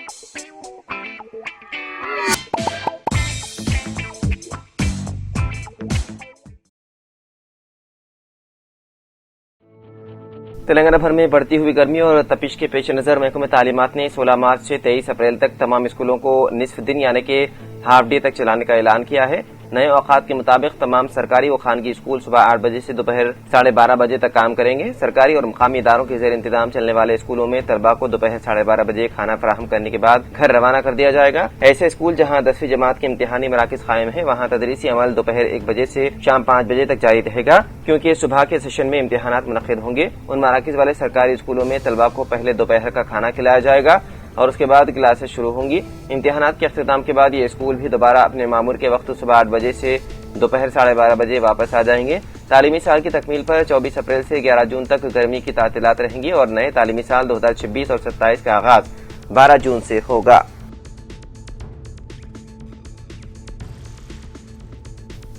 तेलंगाना भर में बढ़ती हुई गर्मी और तपिश के पेश नजर महकमे तालीमात ने 16 मार्च से 23 अप्रैल तक तमाम स्कूलों को निस्फ दिन यानी कि हाफ डे तक चलाने का ऐलान किया है। नए औकात के मुताबिक तमाम सरकारी व खानगी स्कूल सुबह 8 बजे से दोपहर 12:30 बजे तक काम करेंगे। सरकारी और मुकामी इदारों के जेर इंतजाम चलने वाले स्कूलों में तलबा को दोपहर 12:30 बजे खाना फराहम करने के बाद घर रवाना कर दिया जाएगा। ऐसे स्कूल जहां 10वीं जमात के इम्तिहानी मराकिज कायम है, वहां तदरीसी अमल दोपहर 1 बजे से शाम 5 बजे तक जारी रहेगा, क्योंकि सुबह के सेशन में इम्तिहानात मुनक्किद होंगे। उन मराकिज वाले सरकारी स्कूलों में तलबा को पहले दोपहर का खाना खिलाया जाएगा और उसके बाद क्लासेस शुरू होंगी। इम्तिहानात के अख्तिताम के बाद ये स्कूल भी दोबारा अपने मामूल के वक्त सुबह 8 बजे से दोपहर 12:30 बजे वापस आ जाएंगे। तालीमी साल की तकमील पर 24 अप्रैल से 11 जून तक गर्मी की तातीलात रहेंगी और नए तालीमी साल 2026 और 27 का आगाज 12 जून से होगा।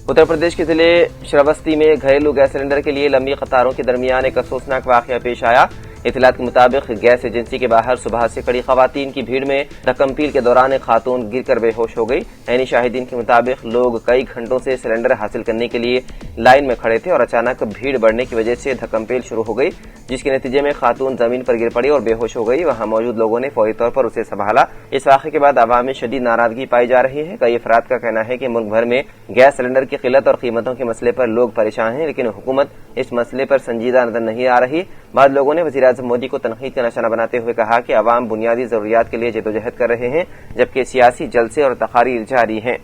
उत्तर प्रदेश के जिले श्रावस्ती में घरेलू गैस सिलेंडर के लिए लंबी कतारों के दरमियान एक अफसोसनाक वाकया पेश आया। इत्तलात के मुताबिक गैस एजेंसी के बाहर सुबह से खड़ी खवातीन की भीड़ में धक्कम-पील के दौरान एक खातून गिरकर बेहोश हो गई। ऐनी शाहिदीन के मुताबिक लोग कई घंटों से सिलेंडर हासिल करने के लिए लाइन में खड़े थे और अचानक भीड़ बढ़ने की वजह से धक्कम-पील शुरू हो गई, जिसके नतीजे में खातून जमीन पर गिर पड़ी और बेहोश हो गई। वहां मौजूद लोगों ने फौरी तौर पर उसे संभाला। इस वाक़े के बाद आवाम में शदीद नाराजगी पाई जा रही है। कई अफराद का कहना है कि मुल्क भर में गैस सिलेंडर की किल्लत और कीमतों के मसले पर लोग परेशान हैं, लेकिन हुकूमत इस मसले पर संजीदा नजर नहीं आ रही। बाद लोगों ने वज़ीर आज़म मोदी को तनकीद का निशाना बनाते हुए कहा कि अवाम बुनियादी जरूरियात के लिए जदोजहद कर रहे हैं, जबकि सियासी जलसे और तकारीर जारी हैं।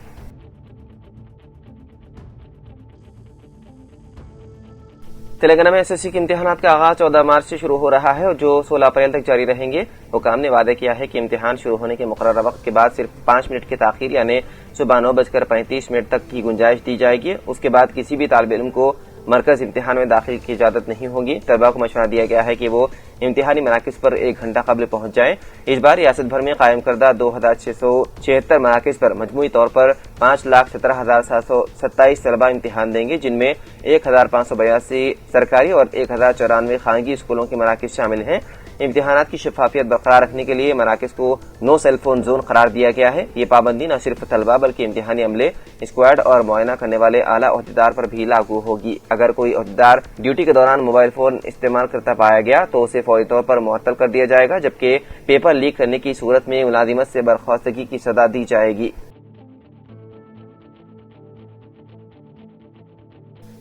तेलंगाना में एसएससी के इम्तिहानात का आगाज 14 मार्च से शुरू हो रहा है और जो 16 अप्रैल तक जारी रहेंगे। हुकाम ने वादा किया है कि इम्तिहान शुरू होने के मुकर्रर वक्त के बाद सिर्फ 5 मिनट की ताखीर यानी सुबह 9:35 तक की गुंजाइश दी जाएगी। उसके बाद किसी भी तालिब इल्म को मरकज इम्तिहान में दाखिल की इजाजत नहीं होगी। तलबा को मशवरा दिया गया है कि वो इम्तिहानी मराकिज पर 1 घंटा कबल पहुंच जाएं। इस बार रियासत भर में कायम करदा 2676 मराकिज पर मजमूई तौर पर 5,17,727 तलबा इम्तिहान देंगे, जिनमें 1,582 सरकारी और 1,094 खानगी स्कूलों के मराकिज शामिल हैं। इम्तिहानात की शफाफियत बरकरार रखने के लिए मराकिज को नो सेल फोन जोन करार दिया गया है। ये पाबंदी न सिर्फ तलबा बल्कि इम्तिहानी अमले, स्क्वाड और मुआयना करने वाले आला ओहदेदार पर भी लागू होगी। अगर कोई ओहदेदार ड्यूटी के दौरान मोबाइल फोन इस्तेमाल करता पाया गया तो उसे फौरी तौर पर मुअत्तल कर दिया जाएगा, जबकि पेपर लीक करने की सूरत में मुलाजिमत से बर्खास्तगी की सजा दी जाएगी।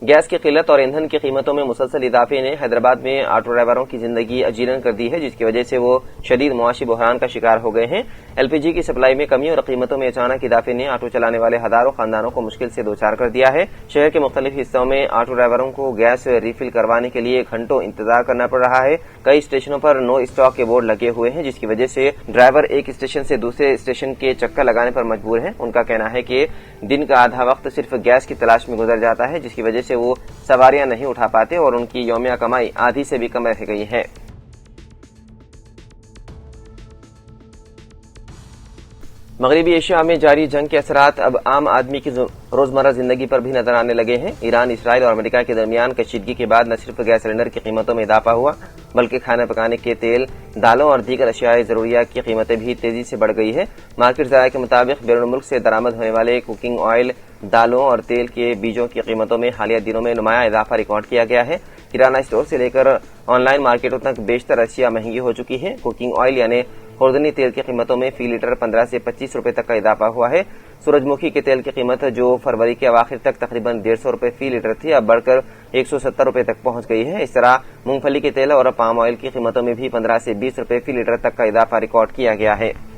गैस की किल्लत और ईंधन की कीमतों में मुसलसल इजाफे ने हैदराबाद में ऑटो ड्राइवरों की जिंदगी अजीरन कर दी है, जिसकी वजह से वो शदीद मुआशी बहरान का शिकार हो गए हैं। एलपीजी की सप्लाई में कमी और कीमतों में अचानक इजाफे ने ऑटो चलाने वाले हजारों खानदानों को मुश्किल से दोचार कर दिया है। शहर के मुख्तलिफ हिस्सों में ऑटो ड्राइवरों को गैस रिफिल करवाने के लिए घंटों इंतजार करना पड़ रहा है। कई स्टेशनों पर नो स्टॉक के बोर्ड लगे हुए हैं, जिसकी वजह से ड्राइवर एक स्टेशन से दूसरे स्टेशन के चक्कर लगाने पर मजबूर हैं। उनका कहना है कि दिन का आधा वक्त सिर्फ गैस की तलाश में गुजर जाता है, जिसकी वजह से वो सवारियां नहीं उठा पाते और उनकी यौमिया कमाई आधी से भी कम रह गई है। मगरबी एशिया में जारी जंग के असरात अब आम आदमी की रोजमर्रा जिंदगी पर भी नजर आने लगे हैं। ईरान, इसराइल और अमेरिका के दरमियान कशीदगी के बाद न सिर्फ गैस सिलेंडर की कीमतों में इजाफा हुआ, बल्कि खाना पकाने के तेल, दालों और दीगर अशियाए जरूरियात की कीमतें भी तेजी से बढ़ गई है। मार्केट ज़राए के मुताबिक बैरून मुल्क से दरामद होने वाले कुकिंग ऑयल, दालों और तेल के बीजों की कीमतों में हालिया दिनों में नुमाया इजाफा रिकॉर्ड किया गया है। किराना स्टोर से लेकर ऑनलाइन मार्केटों तक बेशतर अशिया महंगी हो चुकी है। कुकिंग ऑयल यानी खुर्दनी तेल की कीमतों में फी लीटर 15 से 25 रुपए तक का इजाफा हुआ है। सूरजमुखी के तेल की कीमत जो फरवरी के अवाखिर तक तकरीबन 150 रुपए फी लीटर थी, अब बढ़कर 170 रुपए तक पहुंच गई है। इस तरह मूंगफली के तेल और पाम ऑयल की कीमतों में भी 15 से 20 रुपए फी लीटर तक का इजाफा रिकॉर्ड किया गया है।